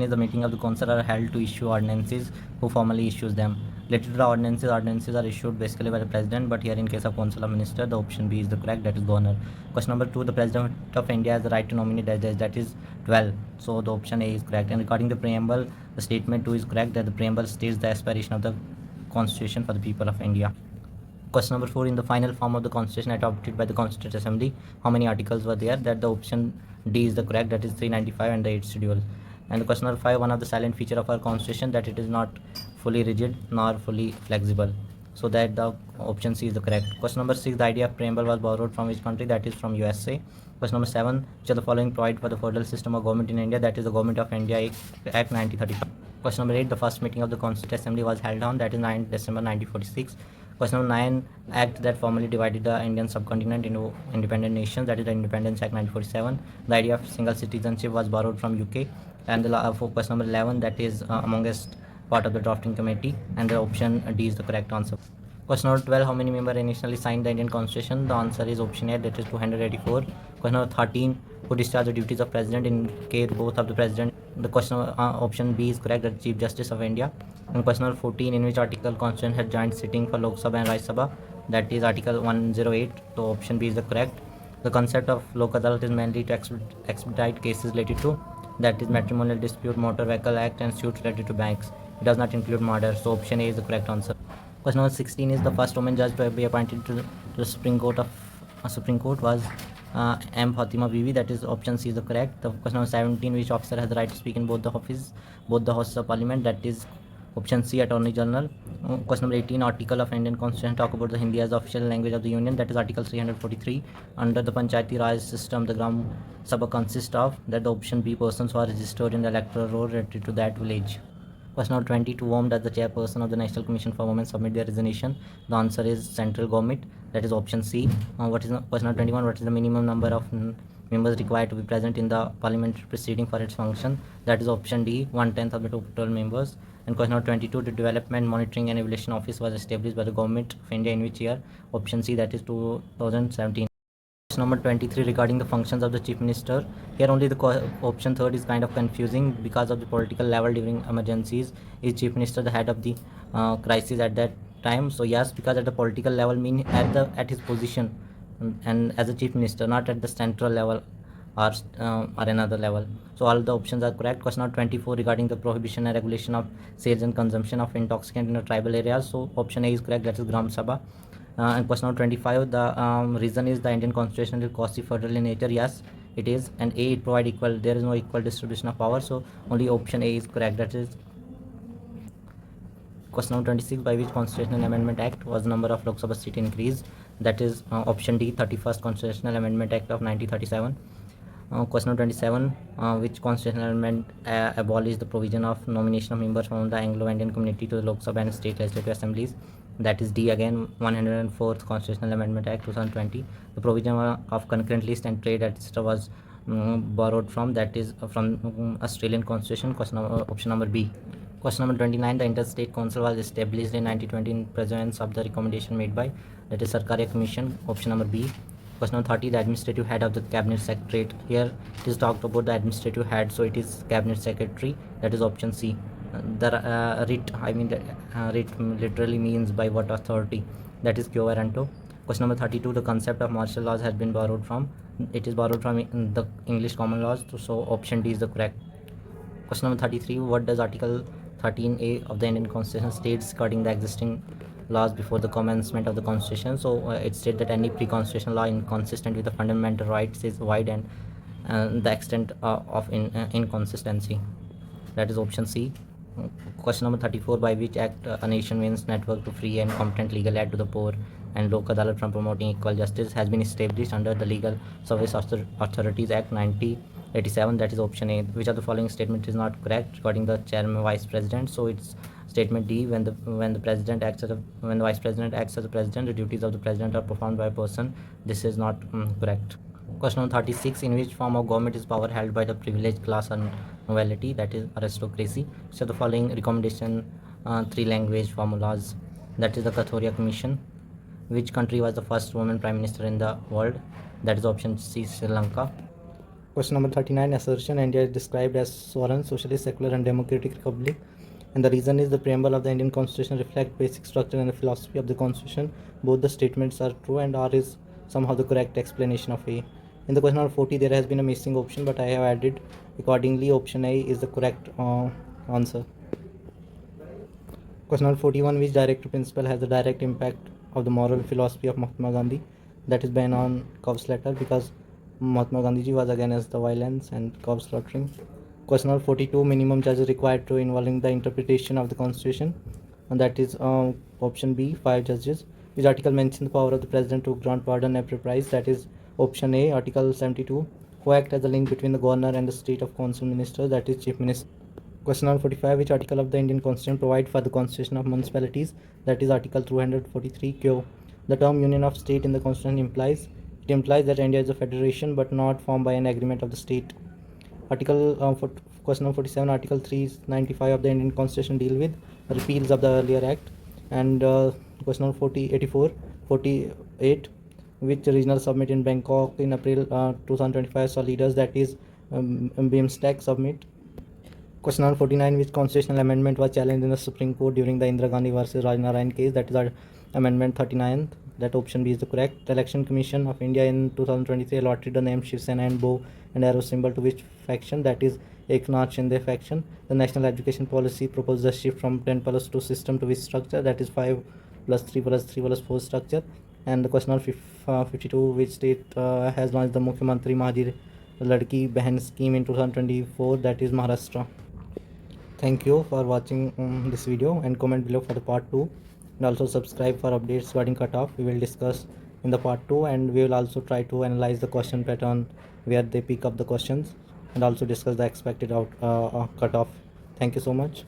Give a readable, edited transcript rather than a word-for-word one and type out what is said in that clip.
Is the meeting of the council are held to issue ordinances. Who formally issues them? Related to the ordinances are issued basically by the president, but here in case of council of minister, the option B is the correct, that is governor. Question number 2, the president of India has the right to nominate judges, that is 12. So the option A is correct. And regarding the preamble, the statement 2 is correct, that the preamble states the aspiration of the constitution for the people of India. Question number 4, in the final form of the constitution adopted by the Constituent Assembly, how many articles were there? That the option D is the correct, that is 395 and the 8th schedule. And question number 5, one of the silent feature of our constitution, that it is not fully rigid nor fully flexible. So that the option C is the correct. Question number 6, the idea of preamble was borrowed from which country? That is from USA. Question number 7, which of the following provide for the federal system of government in India? That is the Government of India Act 1935. Question number 8, the first meeting of the Constituent Assembly was held on, that is 9 December 1946. Question number 9, act that formally divided the Indian subcontinent into independent nations, that is the Independence Act 1947. The idea of single citizenship was borrowed from UK. And for question number 11, that is amongst part of the drafting committee, and the option D is the correct answer. Question number 12, how many members initially signed the Indian Constitution? The answer is option A, that is 284. Question number 13, who discharge the duties of president in case both of the president? The question option B is correct, that is Chief Justice of India. And question number 14, in which article Constitution had joint sitting for Lok Sabha and Rajya Sabha? That is Article 108. So option B is the correct. The concept of Lok Adalat is mainly to expedite cases related to, that is matrimonial dispute, motor vehicle act, and suits related to banks. It does not include murder. So option A is the correct answer. Question number 16 is the first woman judge to be appointed to the Supreme Court was M. Fatima Bibi, that is option C is the correct. The question number 17, which officer has the right to speak in both the houses of parliament? That is option C, Attorney General. Question number 18, article of Indian Constitution talk about the Hindi as the official language of the Union, that is Article 343. Under the Panchayati Raj system, the Gram Sabha consists of, that the option B, persons who are registered in the electoral roll related to that village. Question number 20, to whom does the chairperson of the National Commission for Women submit their resignation? The answer is central government, that is option C. Question number 21, what is the minimum number of members required to be present in the parliamentary proceeding for its function? That is option D, 1/10 of the total members. And question number 22, the Development Monitoring and Evaluation Office was established by the Government of India in which year? Option C, that is 2017. Question number 23, regarding the functions of the Chief Minister. Here only the option third is kind of confusing because of the political level during emergencies. Is Chief Minister the head of the crisis at that time? So yes, because at the political level mean at his position and as a Chief Minister, not at the central level or another level. So all the options are correct. Question number 24, regarding the prohibition and regulation of sales and consumption of intoxicant in the tribal areas. So option A is correct, that is Gram Sabha. And question number 25, the reason is the Indian Constitution is quasi-federal in nature. Yes, it is. And A, it provide equal, there is no equal distribution of power. So only option A is correct, that is. Question number 26, by which Constitutional Amendment Act was the number of Lok Sabha seat increased? That is option D, 31st Constitutional Amendment Act of 1937. Question number 27, which constitutional amendment abolished the provision of nomination of members from the Anglo-Indian community to the Lok Sabha and state legislative assemblies? That is D again, 104th Constitutional Amendment Act 2020. The provision of concurrent list and trade etc. was borrowed from, that is from Australian Constitution. Option number B. Question number 29, the Interstate Council was established in 1920 in pursuance of the recommendation made by, that is Sarkaria Commission. Option number B. Question number 30, the administrative head of the cabinet secretariat. Here it is talked about the administrative head, so it is cabinet secretary, that is option C. The writ literally means by what authority, that is quo warranto. Question number 32, the concept of martial laws has been borrowed from, it is borrowed from the English common laws, so option D is the correct. Question number 33, what does Article 13A of the Indian Constitution states regarding the existing laws before the commencement of the Constitution? So it states that any pre-constitutional law inconsistent with the fundamental rights is void, and the extent of inconsistency, that is option C. Question number 34, by which act a nation wins network to free and competent legal aid to the poor and Lok Adalat from promoting equal justice has been established under the Legal Service Authorities Act 1987, that is option A. Which of the following statement is not correct regarding the chairman vice president? So it's statement D, when the vice president acts as the president, the duties of the president are performed by a person. This is not correct. Question number 36, in which form of government is power held by the privileged class and nobility, that is aristocracy? So the following recommendation 3 language formulas, that is the Kathoria Commission. Which country was the first woman prime minister in the world? That is option C, Sri Lanka. Question number 39, assertion India is described as sovereign, socialist, secular and democratic republic. And the reason is the preamble of the Indian Constitution reflect basic structure and the philosophy of the Constitution. Both the statements are true and R is somehow the correct explanation of A. In the question number 40, there has been a missing option, but I have added accordingly. Option A is the correct answer. Question number 41, which directive principle has the direct impact of the moral philosophy of Mahatma Gandhi? That is ban on cow slaughter, because Mahatma Gandhi ji was against the violence and cow slaughtering. Question number 42, minimum charges required to involving the interpretation of the constitution, and that is option B, 5 judges. Which article mentions the power of the president to grant pardon and prize? That is option A, article 72. Who act as a link between the governor and the state of council minister? That is chief minister. Question number 45, which article of the Indian Constitution provide for the constitution of municipalities? That is article 243 Q. The term union of state in the constitution implies that India is a federation but not formed by an agreement of the state. Question number 47, article 395 of the Indian Constitution deal with repeals of the earlier act. And question number 48, which regional summit in Bangkok in April 2025 saw leaders, that is BIMSTEC summit. Question number 49, which constitutional amendment was challenged in the Supreme Court during the Indira Gandhi versus Raj Narayan case? That is our amendment 39th. That option B is the correct. The Election Commission of India in 2023 allotted the name Shiv Sena and bow and arrow symbol to which faction? That is Eknath Shinde faction. The National Education Policy proposed a shift from 10+2 system to which structure? That is 5+3+3+4 structure. And the question number 52, which state has launched the Mukhyamantri Mahaji Ladki Behan scheme in 2024? That is Maharashtra. Thank you for watching this video, and comment below for the part 2, and also subscribe for updates regarding cutoff. We will discuss in the part 2, and we will also try to analyze the question pattern where they pick up the questions, and also discuss the expected cutoff. Thank you so much.